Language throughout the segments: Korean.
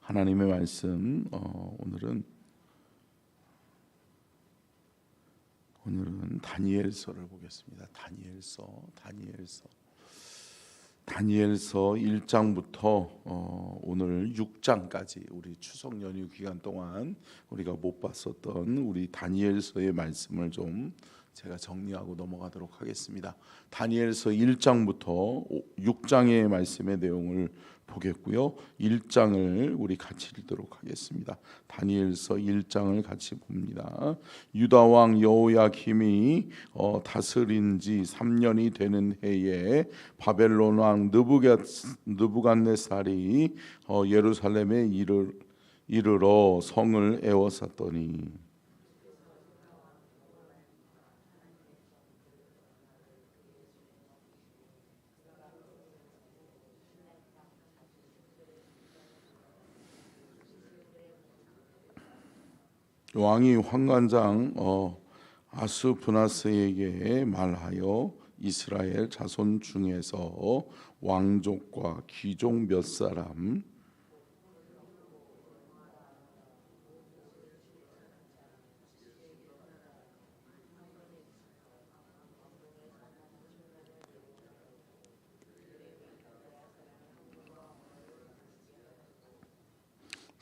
하나님의 말씀 오늘은 다니엘서를 보겠습니다. 다니엘서 1장부터 오늘 6장까지 우리 추석 연휴 기간 동안 우리가 못 봤었던 우리 다니엘서의 말씀을 좀 제가 정리하고 넘어가도록 하겠습니다. 다니엘서 1장부터 6장의 말씀의 내용을 보겠고요. 1장을 우리 같이 읽도록 하겠습니다. 다니엘서 1장을 같이 봅니다. 유다 왕 여호야김이 다스린 지 3년이 되는 해에 바벨론 왕 느부갓네살이 예루살렘에 이르러 성을 에워쌌더니 왕이 환관장 아스브나스에게 말하여 이스라엘 자손 중에서 왕족과 귀족 몇 사람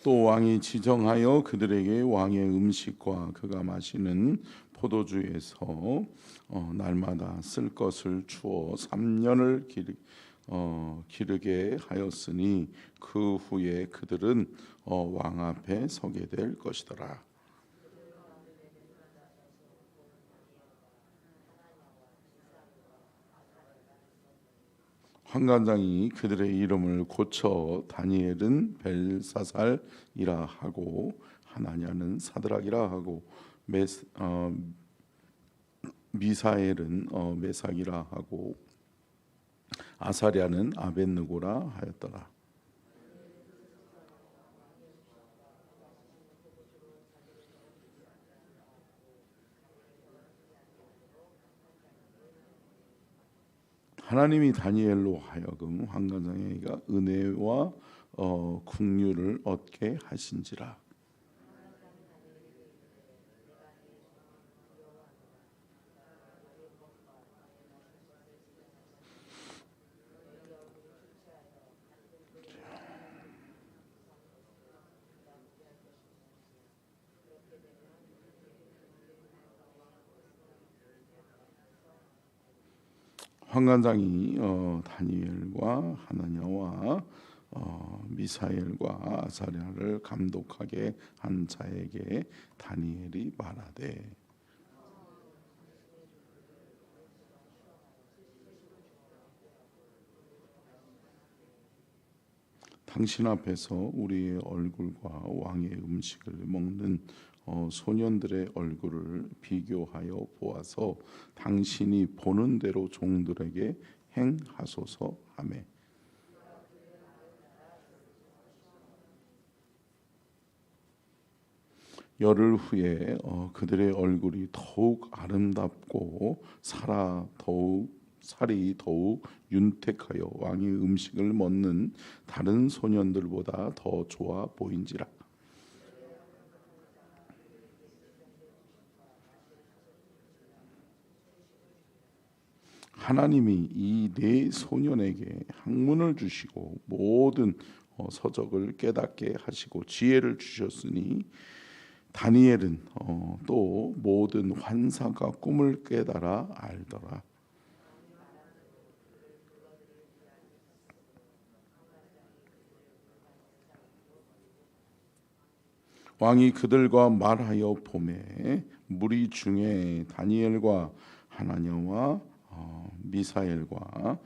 또 왕이 지정하여 그들에게 왕의 음식과 그가 마시는 포도주에서 날마다 쓸 것을 주어 3년을 기르게 하였으니 그 후에 그들은 왕 앞에 서게 될 것이더라. 환관장이 그들의 이름을 고쳐 다니엘은 벨사살이라 하고 하나냐는 사드락이라 하고 미사엘은 메삭이라 하고 아사랴는 아벳느고라 하였더라. 하나님이 다니엘로 하여금 환관장에게 은혜와 긍휼을 얻게 하신지라. 환관장이 다니엘과 하나냐와 미사엘과 아사랴를 감독하게 한 자에게 다니엘이 말하되 당신 앞에서 우리의 얼굴과 왕의 음식을 먹는 소년들의 얼굴을 비교하여 보아서 당신이 보는 대로 종들에게 행하소서 하매 열흘 후에 그들의 얼굴이 더욱 아름답고 살이 더욱 윤택하여 왕의 음식을 먹는 다른 소년들보다 더 좋아 보인지라. 하나님이 이 네 소년에게 학문을 주시고 모든 서적을 깨닫게 하시고 지혜를 주셨으니 다니엘은 또 모든 환상과 꿈을 깨달아 알더라. 왕이 그들과 말하여 보매 무리 중에 다니엘과 하나냐와 미사엘과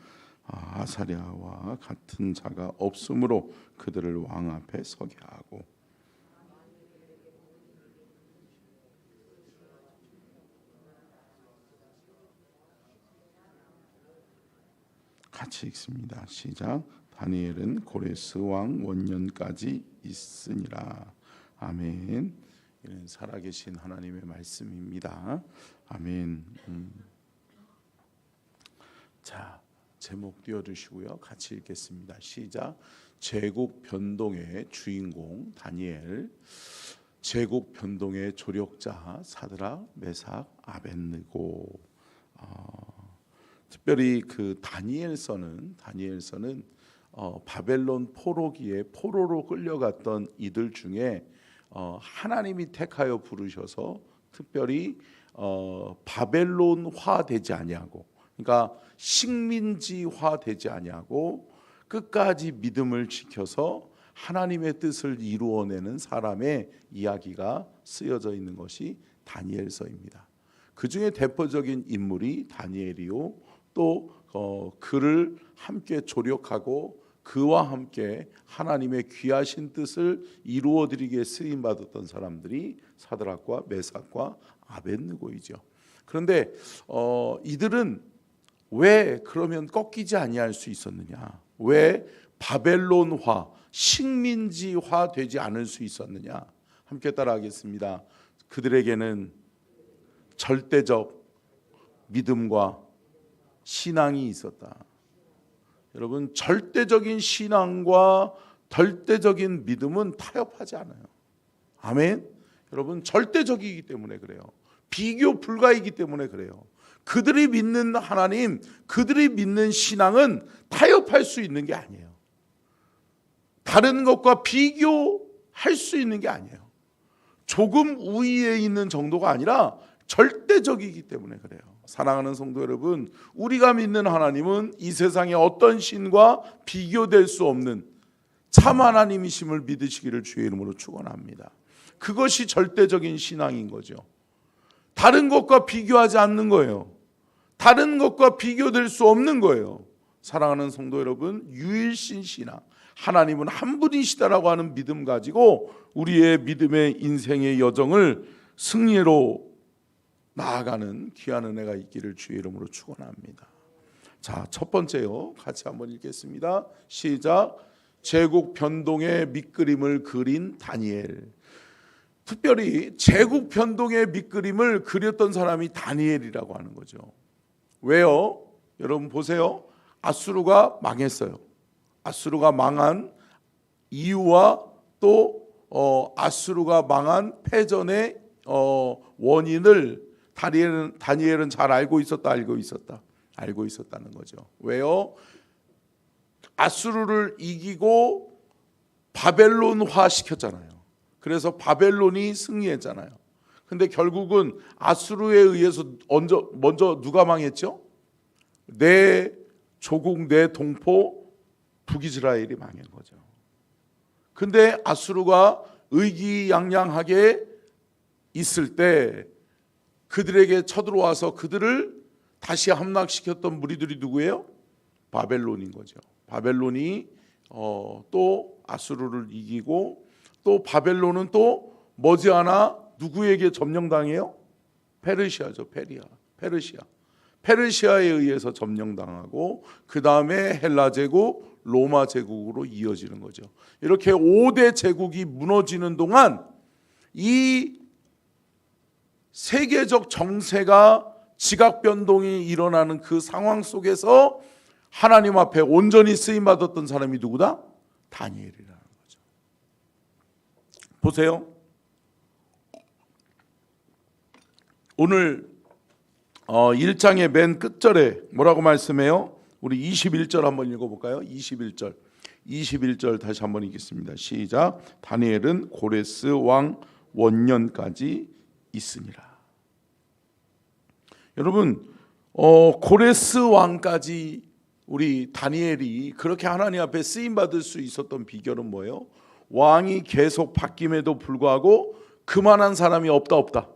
아사랴와 같은 자가 없으므로 그들을 왕 앞에 서게 하고 같이 읽습니다. 시작. 다니엘은 고레스 왕 원년까지 있으니라. 아멘. 이는 살아계신 하나님의 말씀입니다. 아멘. 자, 제목 띄워주시고요. 같이 읽겠습니다. 시작. 제국 변동의 주인공 다니엘, 제국 변동의 조력자 사드락, 메삭, 아벳느고. 특별히 그 다니엘서는 바벨론 포로기에 포로로 끌려갔던 이들 중에 하나님이 택하여 부르셔서 특별히 바벨론화 되지 아니하고, 그러니까 식민지화 되지 아니하고 끝까지 믿음을 지켜서 하나님의 뜻을 이루어내는 사람의 이야기가 쓰여져 있는 것이 다니엘서입니다. 그 중에 대표적인 인물이 다니엘이요, 또 그를 함께 조력하고 그와 함께 하나님의 귀하신 뜻을 이루어드리기에 쓰임받았던 사람들이 사드락과 메삭과 아벳느고이죠. 그런데 이들은 왜 그러면 꺾이지 아니할 수 있었느냐? 왜 바벨론화, 식민지화 되지 않을 수 있었느냐? 함께 따라하겠습니다. 그들에게는 절대적 믿음과 신앙이 있었다. 여러분, 절대적인 신앙과 절대적인 믿음은 타협하지 않아요. 아멘. 여러분, 절대적이기 때문에 그래요. 비교 불가이기 때문에 그래요. 그들이 믿는 하나님, 그들이 믿는 신앙은 타협할 수 있는 게 아니에요. 다른 것과 비교할 수 있는 게 아니에요. 조금 우위에 있는 정도가 아니라 절대적이기 때문에 그래요. 사랑하는 성도 여러분, 우리가 믿는 하나님은 이 세상의 어떤 신과 비교될 수 없는 참 하나님이심을 믿으시기를 주의 이름으로 축원합니다. 그것이 절대적인 신앙인 거죠. 다른 것과 비교하지 않는 거예요. 다른 것과 비교될 수 없는 거예요. 사랑하는 성도 여러분, 유일신 신앙, 하나님은 한 분이시다라고 하는 믿음 가지고 우리의 믿음의 인생의 여정을 승리로 나아가는 귀한 은혜가 있기를 주의 이름으로 축원합니다. 자, 첫 번째요, 같이 한번 읽겠습니다. 시작. 제국 변동의 밑그림을 그린 다니엘. 특별히 제국 변동의 밑그림을 그렸던 사람이 다니엘이라고 하는 거죠. 왜요? 여러분 보세요. 아수르가 망했어요. 아수르가 망한 이유와 또 아수르가 망한 패전의 원인을 다니엘은 잘 알고 있었다는 거죠. 왜요? 아수르를 이기고 바벨론화 시켰잖아요. 그래서 바벨론이 승리했잖아요. 근데 결국은 아수르에 의해서 먼저 누가 망했죠? 내 조국, 내 동포 북이스라엘이 망한 거죠. 근데 아수르가 의기양양하게 있을 때 그들에게 쳐들어와서 그들을 다시 함락시켰던 무리들이 누구예요? 바벨론인 거죠. 바벨론이 또 아수르를 이기고, 또 바벨론은 또 머지않아 누구에게 점령당해요? 페르시아죠. 페르시아에 의해서 점령당하고 그 다음에 헬라 제국, 로마 제국으로 이어지는 거죠. 이렇게 5대 제국이 무너지는 동안 이 세계적 정세가 지각 변동이 일어나는 그 상황 속에서 하나님 앞에 온전히 쓰임받았던 사람이 누구다? 다니엘이라는 거죠. 보세요. 오늘 1장의 맨 끝절에 뭐라고 말씀해요? 우리 21절 한번 읽어볼까요? 21절 다시 한번 읽겠습니다. 시작. 다니엘은 고레스 왕 원년까지 있으니라. 여러분, 고레스 왕까지 우리 다니엘이 그렇게 하나님 앞에 쓰임받을 수 있었던 비결은 뭐예요? 왕이 계속 바뀜에도 불구하고 그만한 사람이 없다?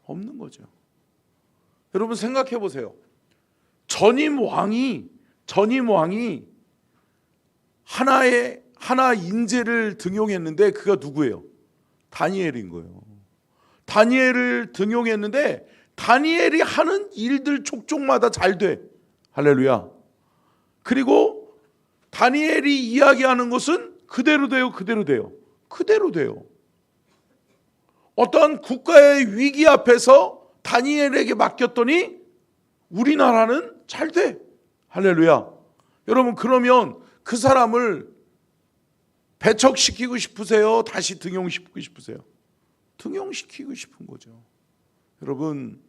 없는 거죠. 여러분 생각해 보세요. 전임 왕이 하나 인재를 등용했는데 그가 누구예요? 다니엘인 거예요. 다니엘을 등용했는데 다니엘이 하는 일들 족족마다 잘 돼. 할렐루야. 그리고 다니엘이 이야기하는 것은 그대로 돼요. 어떠한 국가의 위기 앞에서 다니엘에게 맡겼더니 우리나라는 잘 돼. 할렐루야. 여러분, 그러면 그 사람을 배척시키고 싶으세요? 다시 등용시키고 싶으세요? 등용시키고 싶은 거죠. 여러분,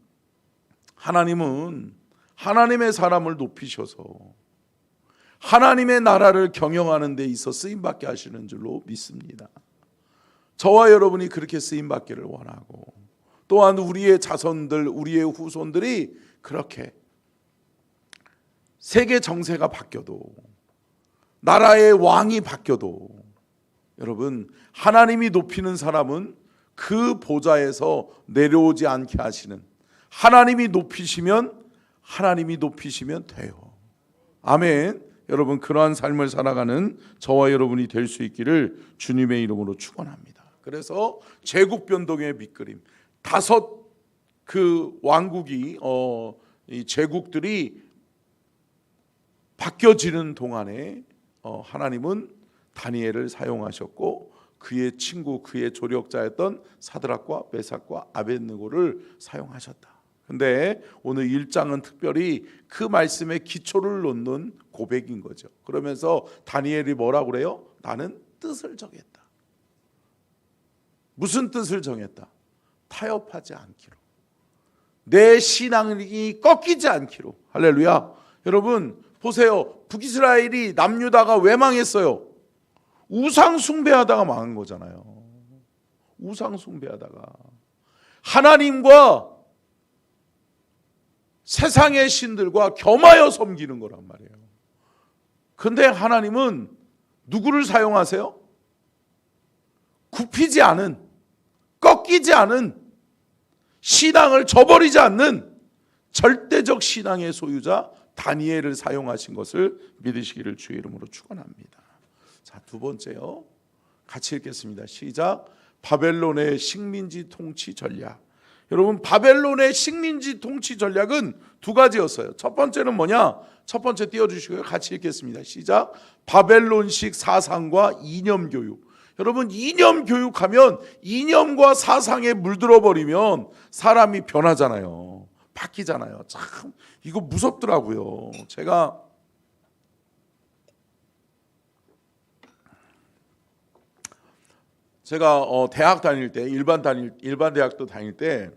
하나님은 하나님의 사람을 높이셔서 하나님의 나라를 경영하는 데 있어 쓰임받게 하시는 줄로 믿습니다. 저와 여러분이 그렇게 쓰임받기를 원하고, 또한 우리의 자손들, 우리의 후손들이 그렇게 세계 정세가 바뀌어도, 나라의 왕이 바뀌어도, 여러분, 하나님이 높이는 사람은 그 보좌에서 내려오지 않게 하시는, 하나님이 높이시면 돼요. 아멘. 여러분, 그러한 삶을 살아가는 저와 여러분이 될 수 있기를 주님의 이름으로 축원합니다. 그래서 제국 변동의 밑그림, 5 그 왕국이 이 제국들이 바뀌어지는 동안에 하나님은 다니엘을 사용하셨고, 그의 친구, 그의 조력자였던 사드락과 메삭과 아벳느고를 사용하셨다. 근데 오늘 1장은 특별히 그 말씀에 기초를 놓는 고백인 거죠. 그러면서 다니엘이 뭐라고 그래요? 나는 뜻을 정했다. 무슨 뜻을 정했다? 타협하지 않기로, 내 신앙이 꺾이지 않기로. 할렐루야. 여러분 보세요. 북이스라엘이 남유다가 왜 망했어요? 우상 숭배하다가 망한 거잖아요. 우상 숭배하다가 하나님과 세상의 신들과 겸하여 섬기는 거란 말이에요. 근데 하나님은 누구를 사용하세요? 굽히지 않은, 꺾이지 않은, 신앙을 저버리지 않는 절대적 신앙의 소유자 다니엘을 사용하신 것을 믿으시기를 주의 이름으로 축원합니다. 자, 2번째요. 같이 읽겠습니다. 시작. 바벨론의 식민지 통치 전략. 여러분, 바벨론의 식민지 통치 전략은 2가지였어요. 첫 번째는 뭐냐? 첫 번째 띄워주시고요. 같이 읽겠습니다. 시작. 바벨론식 사상과 이념 교육. 여러분, 이념 교육하면 이념과 사상에 물들어 버리면 사람이 변하잖아요. 바뀌잖아요. 참 이거 무섭더라고요. 제가 대학 다닐 때, 일반 대학도 다닐 때,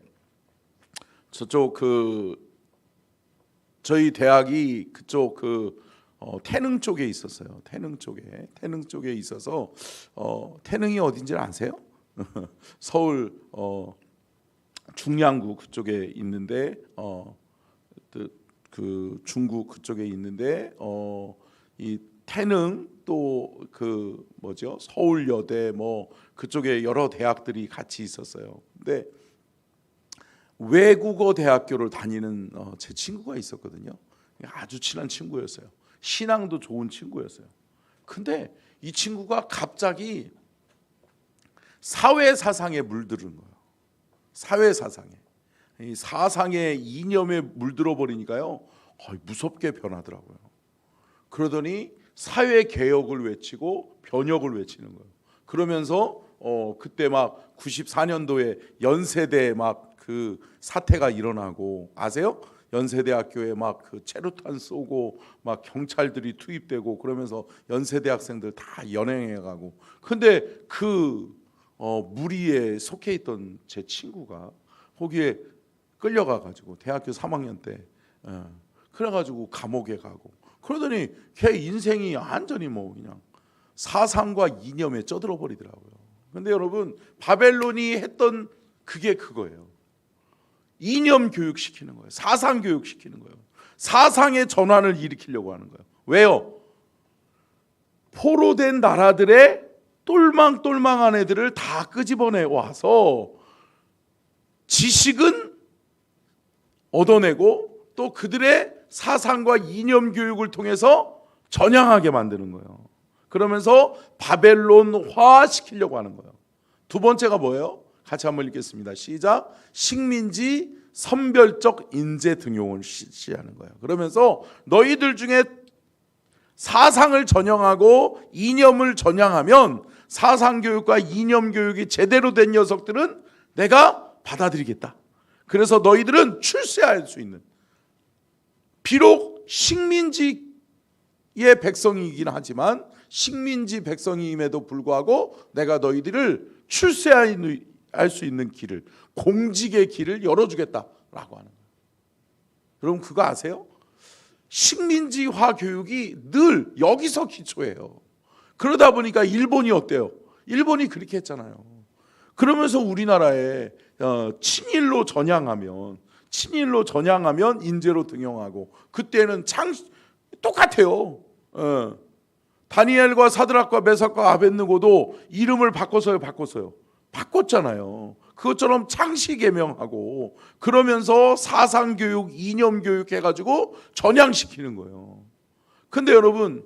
저쪽 저희 대학이 그쪽 태릉 쪽에 있었어요. 태릉 쪽에 있어서 태릉이 어딘지 아세요? 서울 중량구 그쪽에 있는데 그 중구 그쪽에 있는데 이 태릉 또 서울여대 그쪽에 여러 대학들이 같이 있었어요. 근데 외국어 대학교를 다니는 제 친구가 있었거든요. 아주 친한 친구였어요. 신앙도 좋은 친구였어요. 근데 이 친구가 갑자기 사회 사상에 물들은 거예요. 사회 사상에, 이 사상의 이념에 물들어 버리니까요, 무섭게 변하더라고요. 그러더니 사회 개혁을 외치고 변혁을 외치는 거예요. 그러면서 그때 막 94년도에 연세대 막 그 사태가 일어나고 아세요? 연세대학교에 막 그 체류탄 쏘고 막 경찰들이 투입되고 그러면서 연세대 학생들 다 연행해가고. 근데 그 무리에 속해 있던 제 친구가 거기에 끌려가가지고 대학교 3학년 때 그래가지고 감옥에 가고. 그러더니 걔 인생이 완전히 그냥 사상과 이념에 쩌들어 버리더라고요. 근데 여러분, 바벨론이 했던 그게 그거예요. 이념 교육시키는 거예요. 사상 교육시키는 거예요. 사상의 전환을 일으키려고 하는 거예요. 왜요? 포로된 나라들의 똘망똘망한 애들을 다 끄집어내 와서 지식은 얻어내고 또 그들의 사상과 이념 교육을 통해서 전향하게 만드는 거예요. 그러면서 바벨론화 시키려고 하는 거예요. 2번째가 뭐예요? 같이 한번 읽겠습니다. 시작. 식민지 선별적 인재 등용을 실시하는 거예요. 그러면서 너희들 중에 사상을 전향하고 이념을 전향하면 사상 교육과 이념 교육이 제대로 된 녀석들은 내가 받아들이겠다. 그래서 너희들은 출세할 수 있는, 비록 식민지의 백성이긴 하지만 식민지 백성임에도 불구하고 내가 너희들을 출세할 수 있는 길을, 공직의 길을 열어주겠다라고 하는 거예요. 여러분 그거 아세요? 식민지화 교육이 늘 여기서 기초예요. 그러다 보니까 일본이 어때요? 일본이 그렇게 했잖아요. 그러면서 우리나라에 친일로 전향하면 인재로 등용하고, 그때는 똑같아요. 다니엘과 사드락과 메삭과 아벳느고도 이름을 바꿨잖아요. 그것처럼 창시 개명하고 그러면서 사상 교육, 이념 교육 해가지고 전향시키는 거예요. 근데 여러분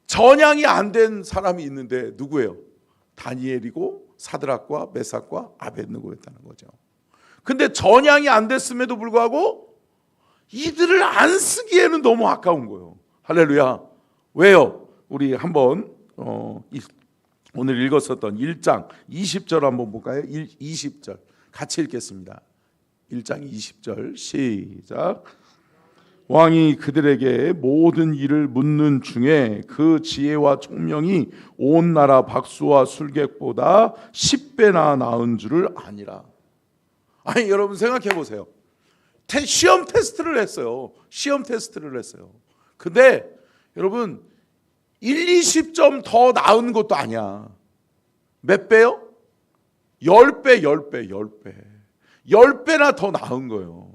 전향이 안 된 사람이 있는데 누구예요? 다니엘이고 사드락과 메삭과 아벳느고였다는 거죠. 근데 전향이 안 됐음에도 불구하고 이들을 안 쓰기에는 너무 아까운 거예요. 할렐루야. 왜요? 우리 한번 오늘 읽었었던 1장 20절 한번 볼까요? 20절 같이 읽겠습니다. 1장 20절 시작. 왕이 그들에게 모든 일을 묻는 중에 그 지혜와 총명이 온 나라 박수와 술객보다 10배나 나은 줄을 아니라. 아니 여러분 생각해 보세요. 시험 테스트를 했어요. 근데 여러분 1, 20점 더 나은 것도 아니야. 몇 배요? 10배. 10배나 더 나은 거예요.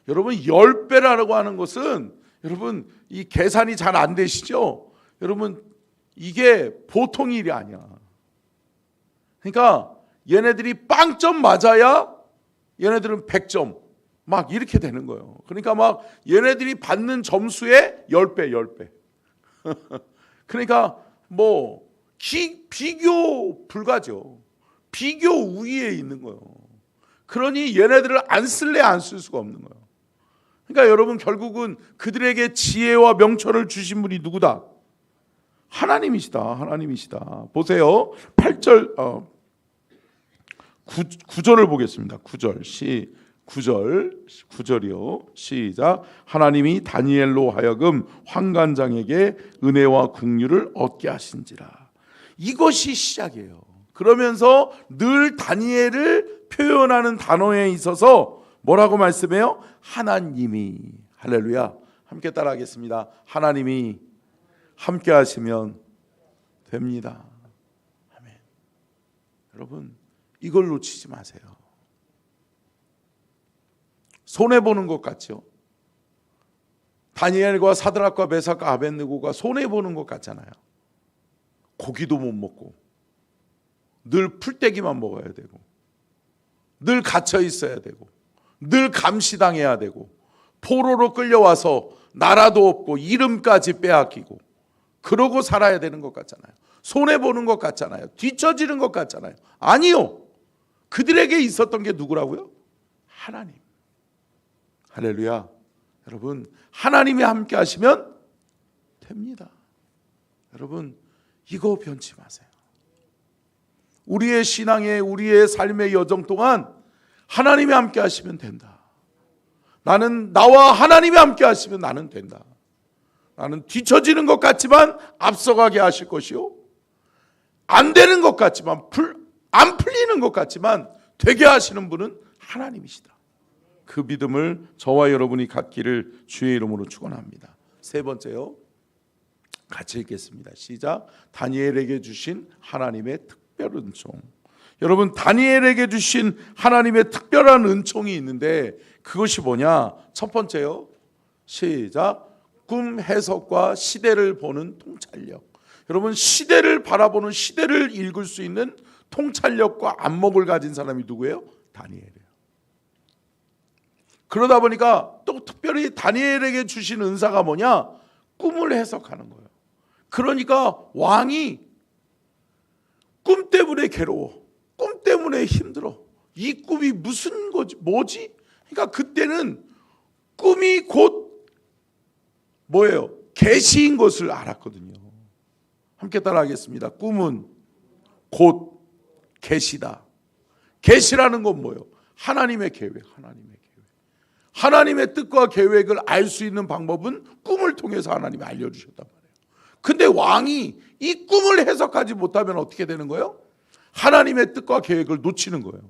여러분 10배라고 하는 것은, 여러분 이 계산이 잘 안 되시죠? 여러분 이게 보통 일이 아니야. 그러니까 얘네들이 빵점 맞아야 얘네들은 100점 막 이렇게 되는 거예요. 그러니까 막 얘네들이 받는 점수의 10배. 그러니까 뭐 비교 불가죠. 비교 우위에 있는 거예요. 그러니 얘네들을 안 쓸래 안 쓸 수가 없는 거예요. 그러니까 여러분 결국은 그들에게 지혜와 명철을 주신 분이 누구다? 하나님이시다. 보세요. 8절 9절을 보겠습니다. 9절이요. 시작. 하나님이 다니엘로 하여금 환관장에게 은혜와 긍휼을 얻게 하신지라. 이것이 시작이에요. 그러면서 늘 다니엘을 표현하는 단어에 있어서 뭐라고 말씀해요? 하나님이. 할렐루야. 함께 따라하겠습니다. 하나님이 함께 하시면 됩니다. 아멘. 여러분 이걸 놓치지 마세요. 손해보는 것 같죠? 다니엘과 사드락과 메삭과 아벳느고가 손해보는 것 같잖아요. 고기도 못 먹고 늘 풀떼기만 먹어야 되고 늘 갇혀 있어야 되고 늘 감시당해야 되고 포로로 끌려와서 나라도 없고 이름까지 빼앗기고 그러고 살아야 되는 것 같잖아요. 손해보는 것 같잖아요. 뒤처지는 것 같잖아요. 아니요. 그들에게 있었던 게 누구라고요? 하나님. 할렐루야. 여러분 하나님이 함께 하시면 됩니다. 여러분 이거 변치 마세요. 우리의 신앙의, 우리의 삶의 여정 동안 하나님이 함께 하시면 된다. 나와 하나님이 함께 하시면 나는 된다. 나는 뒤처지는 것 같지만 앞서가게 하실 것이요, 안 되는 것 같지만 안 풀리는 것 같지만 되게 하시는 분은 하나님이시다. 그 믿음을 저와 여러분이 갖기를 주의 이름으로 축원합니다. 세 번째요. 같이 읽겠습니다. 시작. 다니엘에게 주신 하나님의 특별 은총. 여러분 다니엘에게 주신 하나님의 특별한 은총이 있는데 그것이 뭐냐? 첫 번째요. 시작. 꿈 해석과 시대를 보는 통찰력. 여러분 시대를 바라보는, 시대를 읽을 수 있는 통찰력과 안목을 가진 사람이 누구예요? 다니엘이에요. 그러다 보니까 또 특별히 다니엘에게 주신 은사가 뭐냐? 꿈을 해석하는 거예요. 그러니까 왕이 꿈 때문에 괴로워, 꿈 때문에 힘들어, 이 꿈이 무슨 거지, 뭐지? 그러니까 그때는 꿈이 곧 뭐예요? 계시인 것을 알았거든요. 함께 따라하겠습니다. 꿈은 곧 계시다. 계시라는 건 뭐예요? 하나님의 계획, 하나님의 뜻과 계획을 알 수 있는 방법은 꿈을 통해서 하나님이 알려주셨단 말이에요. 근데 왕이 이 꿈을 해석하지 못하면 어떻게 되는 거예요? 하나님의 뜻과 계획을 놓치는 거예요.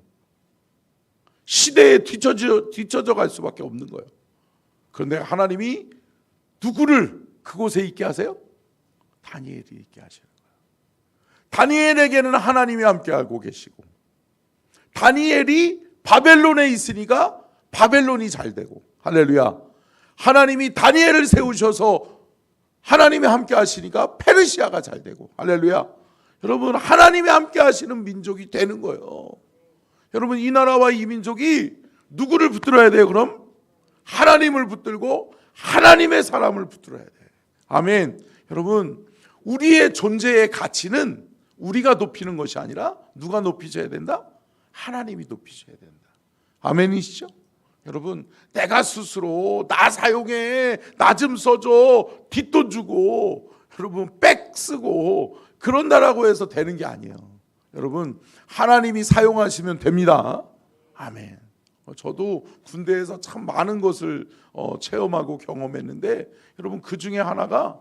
시대에 뒤처져 갈 수밖에 없는 거예요. 그런데 하나님이 누구를 그곳에 있게 하세요? 다니엘이 있게 하시는 거예요. 다니엘에게는 하나님이 함께하고 계시고, 다니엘이 바벨론에 있으니까 바벨론이 잘 되고, 할렐루야. 하나님이 다니엘을 세우셔서 하나님이 함께 하시니까 페르시아가 잘 되고, 할렐루야. 여러분, 하나님이 함께 하시는 민족이 되는 거예요. 여러분, 이 나라와 이 민족이 누구를 붙들어야 돼요? 그럼 하나님을 붙들고 하나님의 사람을 붙들어야 돼. 아멘. 여러분, 우리의 존재의 가치는 우리가 높이는 것이 아니라 누가 높이셔야 된다? 하나님이 높이셔야 된다. 아멘이시죠? 여러분, 내가 스스로 나 사용해, 나 좀 써줘, 뒷돈 주고, 여러분 백 쓰고 그런다라고 해서 되는 게 아니에요. 여러분, 하나님이 사용하시면 됩니다. 아멘. 저도 군대에서 참 많은 것을 체험하고 경험했는데, 여러분 그 중에 하나가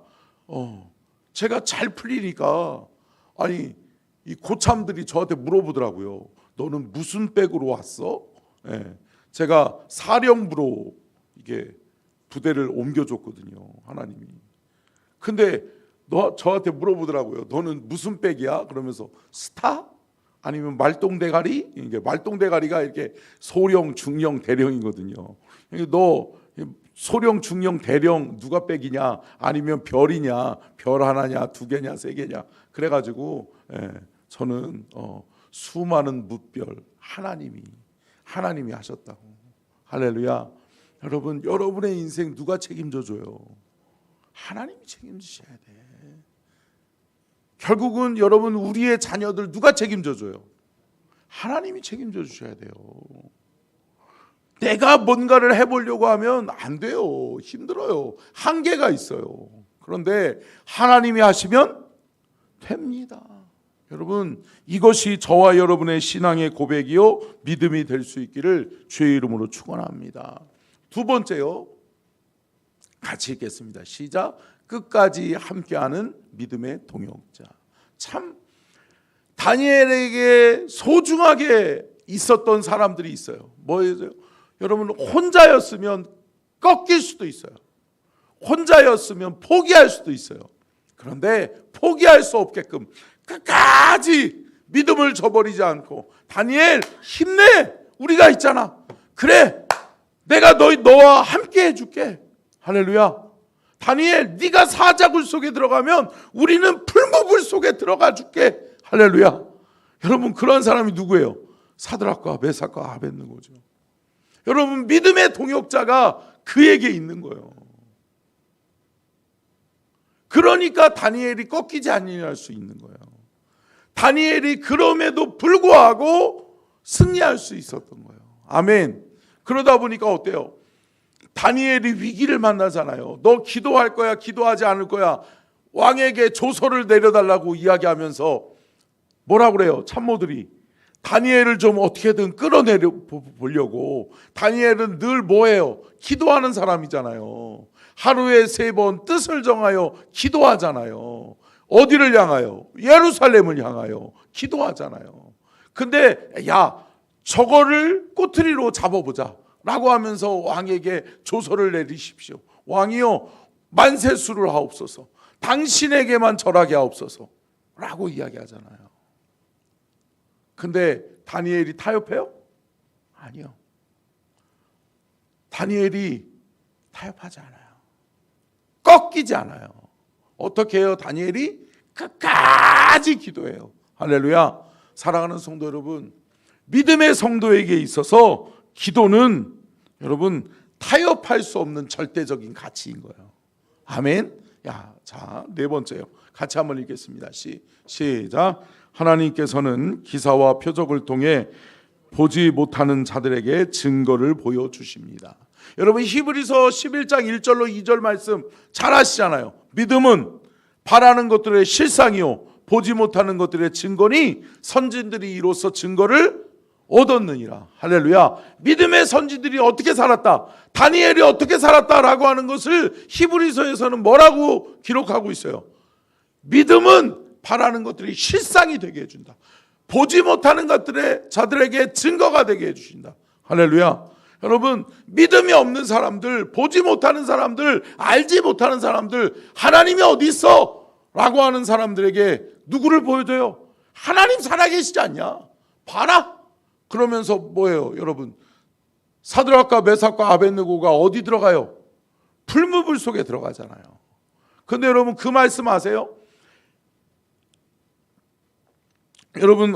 제가 잘 풀리니까 아니 이 고참들이 저한테 물어보더라고요. 너는 무슨 백으로 왔어? 예. 제가 사령부로 이게 부대를 옮겨줬거든요, 하나님이. 근데 저한테 물어보더라고요. 너는 무슨 백이야? 그러면서 스타? 아니면 말똥대가리? 이게 말똥대가리가 이렇게 소령, 중령, 대령이거든요. 너 소령, 중령, 대령 누가 백이냐? 아니면 별이냐? 별 하나냐? 두 개냐? 세 개냐? 그래가지고 저는 수많은 무별 하나님이 하셨다고. 할렐루야. 여러분, 여러분의 인생 누가 책임져 줘요? 하나님이 책임지셔야 돼. 결국은 여러분, 우리의 자녀들 누가 책임져 줘요? 하나님이 책임져 주셔야 돼요. 내가 뭔가를 해보려고 하면 안 돼요. 힘들어요. 한계가 있어요. 그런데 하나님이 하시면 됩니다. 여러분, 이것이 저와 여러분의 신앙의 고백이요 믿음이 될 수 있기를 주의 이름으로 축원합니다. 두 번째요, 같이 읽겠습니다. 시작. 끝까지 함께하는 믿음의 동역자. 참 다니엘에게 소중하게 있었던 사람들이 있어요. 뭐예요? 여러분, 혼자였으면 꺾일 수도 있어요. 혼자였으면 포기할 수도 있어요. 그런데 포기할 수 없게끔 끝까지 믿음을 저버리지 않고, 다니엘 힘내, 우리가 있잖아, 그래 내가 너와 함께 해줄게. 할렐루야. 다니엘, 네가 사자굴 속에 들어가면 우리는 풀무불 속에 들어가 줄게. 할렐루야. 여러분, 그런 사람이 누구예요? 사드락과 메삭과 아벳느고죠. 여러분, 믿음의 동역자가 그에게 있는 거예요. 그러니까 다니엘이 꺾이지 아니할 수 있는 거예요. 다니엘이 그럼에도 불구하고 승리할 수 있었던 거예요. 아멘. 그러다 보니까 어때요? 다니엘이 위기를 만나잖아요. 너 기도할 거야, 기도하지 않을 거야? 왕에게 조서를 내려달라고 이야기하면서 뭐라고 그래요? 참모들이 다니엘을 좀 어떻게든 끌어내려 보려고. 다니엘은 늘 뭐예요? 기도하는 사람이잖아요. 하루에 3번 뜻을 정하여 기도하잖아요. 어디를 향하여? 예루살렘을 향하여 기도하잖아요. 근데 야, 저거를 꼬투리로 잡아보자 라고 하면서 왕에게 조서를 내리십시오. 왕이요, 만세수를 하옵소서, 당신에게만 절하게 하옵소서 라고 이야기하잖아요. 근데 다니엘이 타협해요? 아니요. 다니엘이 타협하지 않아요. 꺾이지 않아요. 어떻게 해요? 다니엘이 끝까지 기도해요. 할렐루야. 사랑하는 성도 여러분, 믿음의 성도에게 있어서 기도는 여러분 타협할 수 없는 절대적인 가치인 거예요. 아멘. 자, 네 번째요. 같이 한번 읽겠습니다. 시작. 하나님께서는 기사와 표적을 통해 보지 못하는 자들에게 증거를 보여주십니다. 여러분, 히브리서 11장 1절로 2절 말씀 잘 아시잖아요. 믿음은 바라는 것들의 실상이요 보지 못하는 것들의 증거니 선진들이 이로써 증거를 얻었느니라. 할렐루야. 믿음의 선지들이 어떻게 살았다, 다니엘이 어떻게 살았다라고 하는 것을 히브리서에서는 뭐라고 기록하고 있어요? 믿음은 바라는 것들이 실상이 되게 해준다. 보지 못하는 것들의 자들에게 증거가 되게 해주신다. 할렐루야. 여러분, 믿음이 없는 사람들, 보지 못하는 사람들, 알지 못하는 사람들, 하나님이 어디 있어? 라고 하는 사람들에게 누구를 보여줘요? 하나님 살아계시지 않냐? 봐라. 그러면서 뭐예요, 여러분? 사드락과 메삭과 아벳느고가 어디 들어가요? 풀무불 속에 들어가잖아요. 근데 여러분, 그 말씀 아세요? 여러분,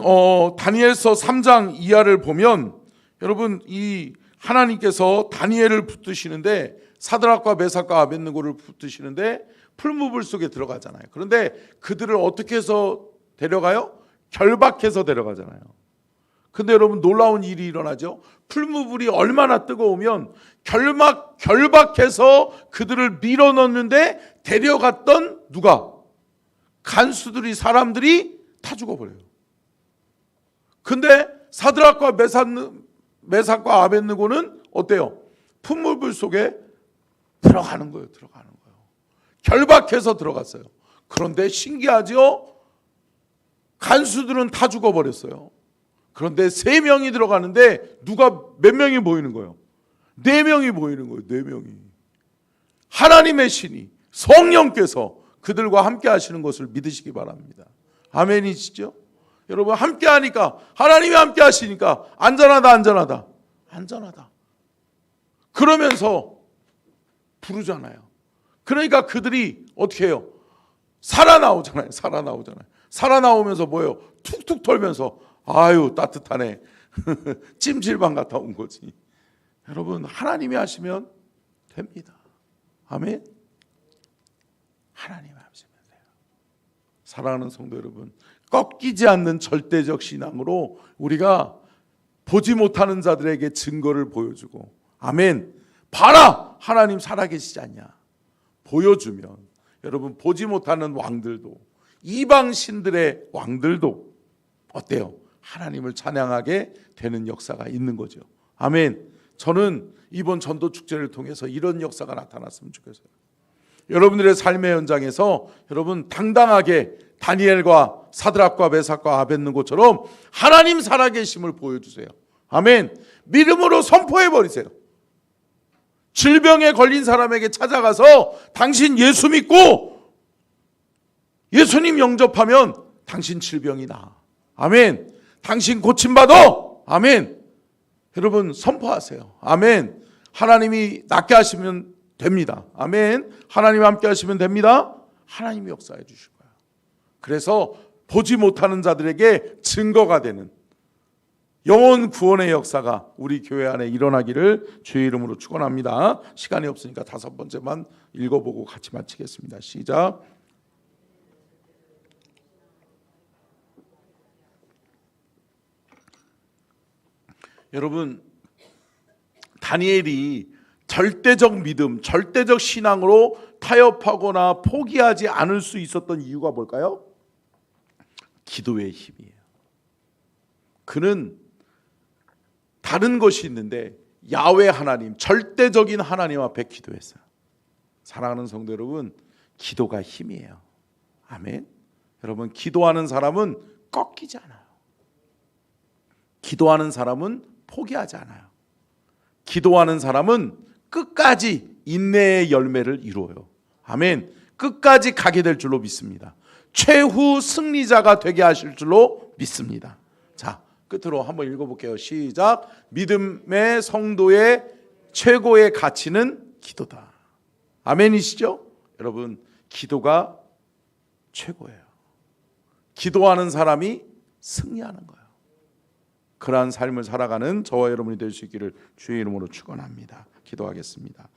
다니엘서 3장 이하를 보면 여러분, 이 하나님께서 다니엘을 붙드시는데, 사드락과 메삭과 아벳느고를 붙드시는데 풀무불 속에 들어가잖아요. 그런데 그들을 어떻게 해서 데려가요? 결박해서 데려가잖아요. 근데 여러분, 놀라운 일이 일어나죠. 풀무불이 얼마나 뜨거우면 결박해서 그들을 밀어넣는데 데려갔던 누가? 간수들이, 사람들이 다 죽어버려요. 근데 사드락과 메삭과 아벳느고는 어때요? 풀무불 속에 들어가는 거예요. 결박해서 들어갔어요. 그런데 신기하죠? 간수들은 다 죽어버렸어요. 그런데 3명이 들어가는데 누가 몇 명이 보이는 거예요? 4명이 보이는 거예요. 4명이. 하나님의 신이, 성령께서 그들과 함께 하시는 것을 믿으시기 바랍니다. 아멘이시죠? 여러분, 함께 하니까, 하나님이 함께 하시니까 안전하다. 그러면서 부르잖아요. 그러니까 그들이 어떻게 해요? 살아나오잖아요. 살아나오면서 뭐예요? 툭툭 털면서, 아유, 따뜻하네. 찜질방 갔다 온 거지. 여러분, 하나님이 하시면 됩니다. 아멘. 하나님이 하시면 돼요. 사랑하는 성도 여러분, 꺾이지 않는 절대적 신앙으로 우리가 보지 못하는 자들에게 증거를 보여주고, 아멘, 봐라, 하나님 살아계시지 않냐 보여주면, 여러분, 보지 못하는 왕들도, 이방 신들의 왕들도 어때요? 하나님을 찬양하게 되는 역사가 있는 거죠. 아멘. 저는 이번 전도 축제를 통해서 이런 역사가 나타났으면 좋겠어요. 여러분들의 삶의 현장에서 여러분 당당하게 다니엘과 사드락과 메삭과 아벳느고처럼 하나님 살아계심을 보여주세요. 아멘. 믿음으로 선포해버리세요. 질병에 걸린 사람에게 찾아가서 당신 예수 믿고 예수님 영접하면 당신 질병이 나아. 아멘. 당신 고침받아. 아멘. 여러분, 선포하세요. 아멘. 하나님이 낫게 하시면 됩니다. 아멘. 하나님 함께 하시면 됩니다. 하나님이 역사해 주실 거예요. 그래서 보지 못하는 자들에게 증거가 되는 영혼 구원의 역사가 우리 교회 안에 일어나기를 주의 이름으로 축원합니다. 시간이 없으니까 5번째만 읽어보고 같이 마치겠습니다. 시작. 여러분, 다니엘이 절대적 믿음, 절대적 신앙으로 타협하거나 포기하지 않을 수 있었던 이유가 뭘까요? 기도의 힘이에요. 그는 다른 것이 있는데 야훼 하나님, 절대적인 하나님 앞에 기도했어요. 사랑하는 성도 여러분, 기도가 힘이에요. 아멘. 여러분, 기도하는 사람은 꺾이지 않아요. 기도하는 사람은 포기하지 않아요. 기도하는 사람은 끝까지 인내의 열매를 이루어요. 아멘. 끝까지 가게 될 줄로 믿습니다. 최후 승리자가 되게 하실 줄로 믿습니다. 자, 끝으로 한번 읽어볼게요. 시작. 믿음의 성도의 최고의 가치는 기도다. 아멘이시죠? 여러분, 기도가 최고예요. 기도하는 사람이 승리하는 거예요. 그러한 삶을 살아가는 저와 여러분이 될 수 있기를 주의 이름으로 축원합니다. 기도하겠습니다.